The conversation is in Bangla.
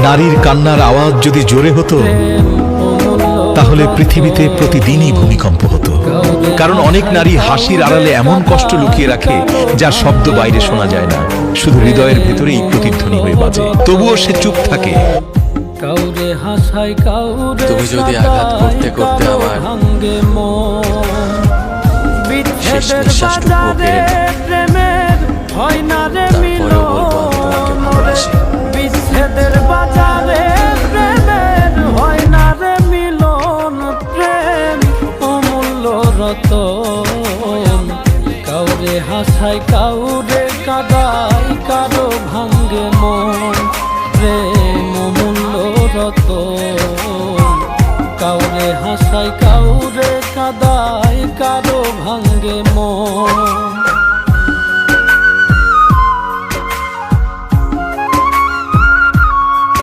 নারীর কান্নার আওয়াজ যদি জোরে হতো তাহলে পৃথিবীতে প্রতিদিনই ভূমিকম্প হতো। কারণ অনেক নারী হাসির আড়ালে এমন কষ্ট লুকিয়ে রাখে যার শব্দ বাইরে শোনা যায় না, শুধু হৃদয়ের ভেতরেই প্রতিধ্বনি হয়ে বাজে। তবুও সে চুপ থাকে। তুমি যদি আঘাত করতে করতে আমার শেষ নিঃশ্বাসটুকু কেড়ে নাও, তারপরেও বলবো আমি তোমাকে ভালোবাসি। বিচ্ছেদের বাজারে প্রেমের হয় না রে মিলন, প্রেম অমূল্য রতন। কাউরে হাসাই কাউরে কাদাই, কারো ভাঙ্গে মন, প্রেম অমূল্য রতন। কাউরে হাসাই কাউরে কাদাই, কারো ভাঙ্গে মন।